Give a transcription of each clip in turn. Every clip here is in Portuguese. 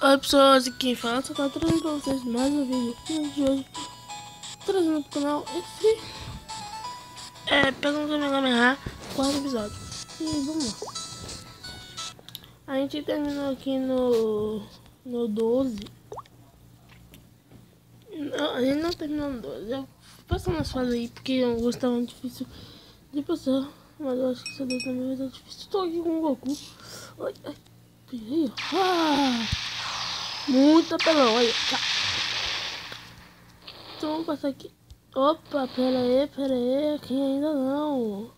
Oi pessoas, aqui quem fala só tá trazendo pra vocês mais um vídeo. De hoje trazendo pro canal esse Pegando o Kamehameha, quarto episódio. E vamos lá. A gente terminou aqui no 12. Não, a gente não terminou no 12. Eu passando as fases aí porque eu gostava muito difícil de passar. Mas eu acho que essa daí também vai ser difícil. Tô aqui com o Goku. Ai, ai, peguei, muito apelão, olha. Tá. Então vamos passar aqui. Opa, pera aí, aqui ainda não.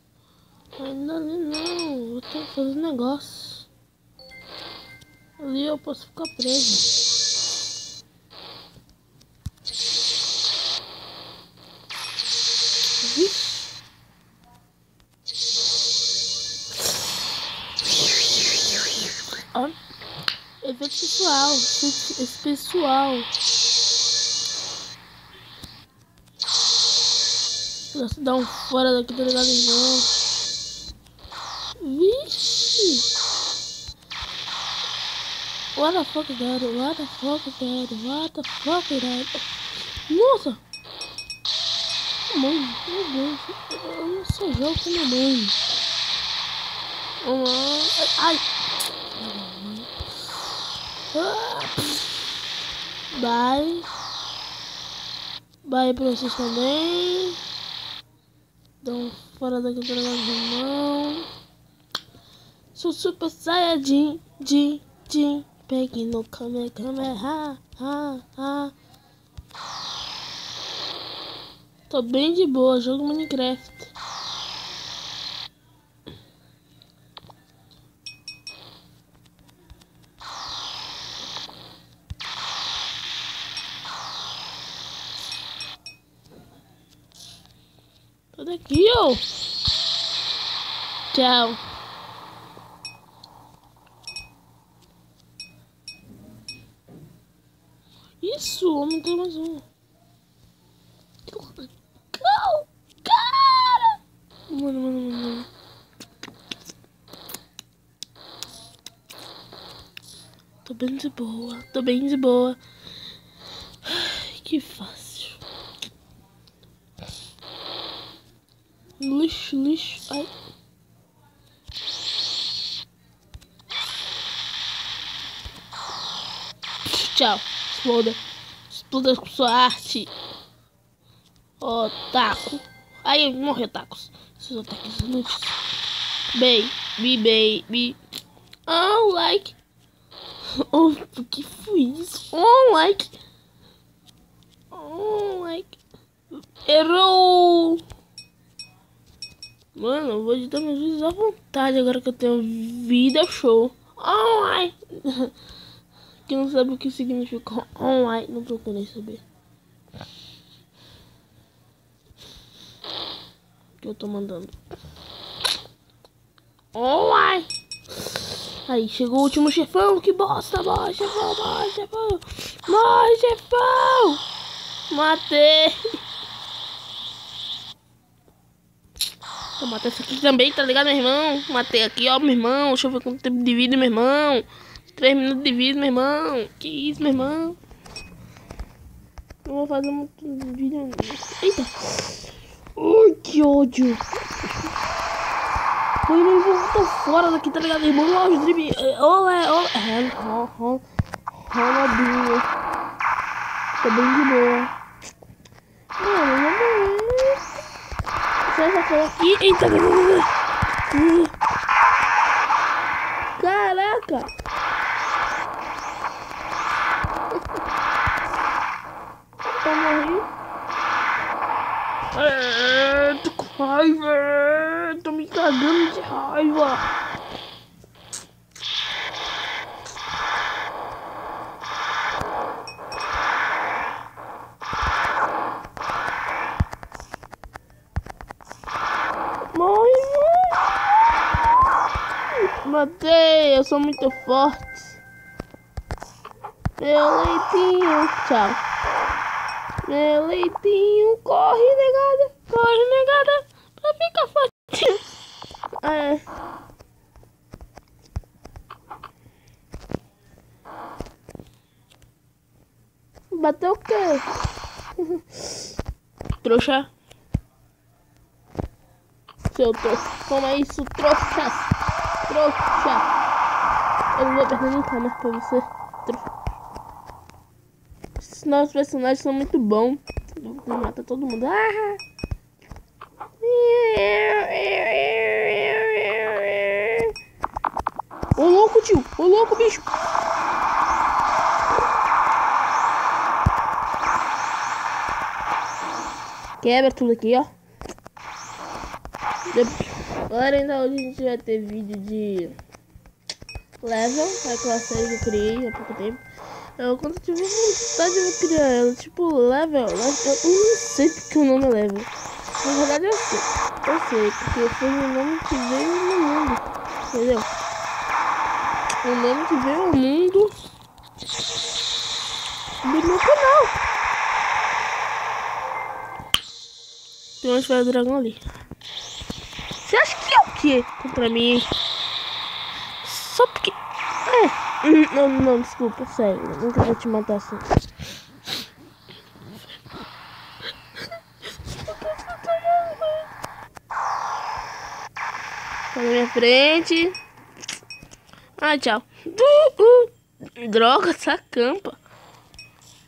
Ainda ali não. Eu tenho que fazer um negócio. Ali eu posso ficar preso. Vixe. Ó. Efeito pessoal. Esse pessoal. Nossa, dá um fora daqui, tá ligado, irmão? Vixe! What the fuck is that? What the fuck is that? What the fuck is that? Nossa! Mãe, meu Deus, eu não sei jogo com minha mãe. Vamos lá. Ai! Bye. Bye pra vocês também. Dá um fora daqui, tá ligado, irmão? Sou Super Saiyajin, Jin. Pegue no Kamehameha, Tô bem de boa, jogo Minecraft. Tô daqui, ó. Tchau. Isso, homem, tem mais um. Cara! Mano. Tô bem de boa. Ai, que fácil. Lixo. Ai. Tchau. Exploda com sua arte. Otaku. Aí morreu, tacos. Esses ataques inúteis. Baby. Oh, like. Oh, que foi isso? Oh, like. Errou. Mano, eu vou editar meus vídeos à vontade agora que eu tenho vida show. Oh, like. Quem não sabe o que significa oh, like, não procurei saber. Que eu tô mandando. Oh, ai. Aí, chegou o último chefão. Que bosta, morre, chefão. Matei. Vou matar esse aqui também, tá ligado, meu irmão? Matei aqui, ó, meu irmão. Deixa eu ver quanto tempo de vida, meu irmão. 3 minutos de vida, meu irmão. Que isso, meu irmão? Eu vou fazer muito vídeo. Eita. Ai, que ódio. Foi nem voltou fora daqui, tá ligado, irmão? Olha os drible. Olé. Ronaldinho. Tô bem de boa. Mano, vamos. Sai essa coisa aqui. Eita. Caraca. Tá morrendo. Tô com raiva. Tô me cagando de raiva. Morre. Matei, eu sou muito forte. Meu leitinho, tchau. Meu leitinho, corre, negada, pra ficar forte. Bateu o quê? Trouxa. Seu trouxa. Toma isso, trouxas. Trouxa. Eu não vou perder nunca mais pra você. Trouxa. Esses novos personagens são muito bons. Vou matar todo mundo. Ô louco, tio. Ô louco, bicho. Quebra tudo aqui, ó. Agora ainda hoje a gente vai ter vídeo de Level, aquela série que eu criei há pouco tempo. Quando eu tiver vontade eu vou criar ela, tipo Level. Eu não sei porque o nome é Level. Na verdade eu sei, porque foi o nome que veio no mundo, entendeu? O nome que veio ao mundo do meu canal. Tem onde vai o dragão ali. Você acha que é o quê contra mim? Só porque... Não, desculpa, sério. Eu nunca vou te matar assim. Tá na minha frente. Ai, tchau. Droga, essa campa.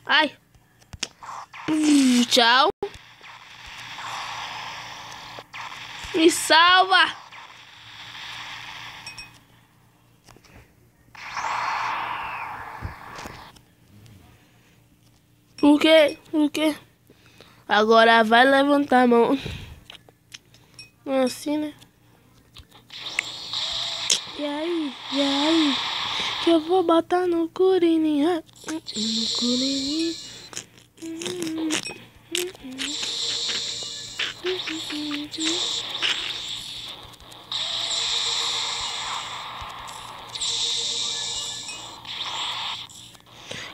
Ai. Tchau. Me salva. Por quê? Por quê? Agora vai levantar a mão. Assim, né? E aí? Que eu vou botar no curininho. No curininho.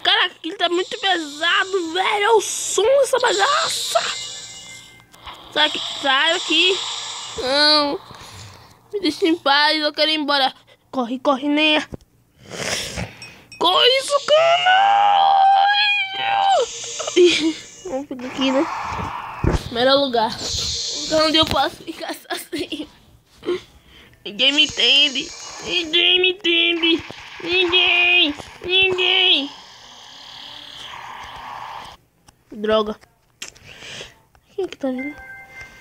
Caraca, aquilo tá muito pesado, velho. É o som dessa bagaça. Sai aqui. Não. Me deixa em paz, eu quero ir embora. Corre, Neia. Corre, isso, caralho. Vamos ficar aqui, né? Melhor lugar. Onde eu posso ficar sozinho. Ninguém me entende. Ninguém. Droga. Quem é que tá vindo?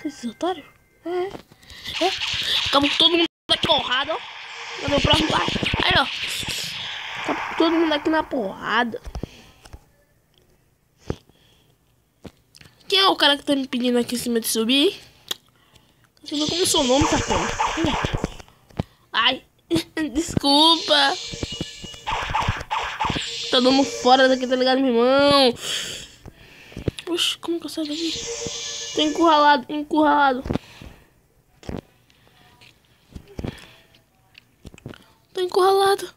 Esse otário? Acabou todo mundo na porrada, ó. Cadê o próximo pai? Aí, ó. Acabou todo mundo aqui na porrada. Quem é o cara que tá me pedindo aqui em cima de subir? Deixa eu ver como é o seu nome, safado. Ai, desculpa. Tá dando fora daqui, tá ligado, meu irmão? Oxi, como que eu saio daqui? Tô encurralado. Tô encurralado.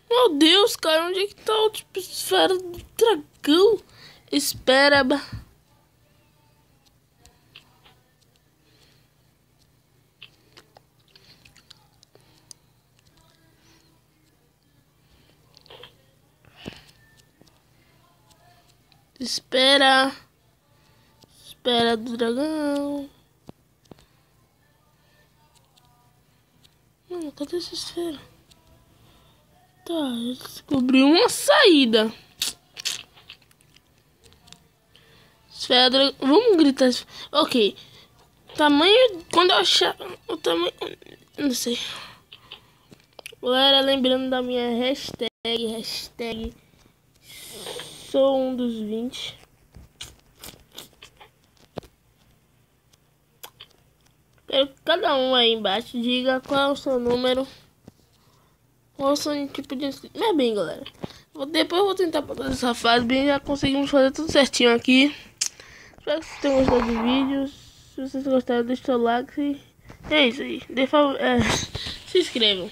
Meu Deus, cara, onde é que tá o tipo esfera do dragão? Espera. Espera do dragão. Mano, cadê essa esfera? Tá, eu descobri uma saída. Esfera do dragão. Vamos gritar. Ok. Tamanho. Quando eu achar. O tamanho. Não sei. Galera, lembrando da minha hashtag. Sou um dos 20. Quero que cada um aí embaixo diga qual é o seu número. Qual é o seu tipo de inscrito. Mas bem, galera. Depois eu vou tentar passar essa fase. Bem, já conseguimos fazer tudo certinho aqui. Espero que vocês tenham gostado do vídeo. Se vocês gostaram, deixa o like. É isso aí. Se inscrevam.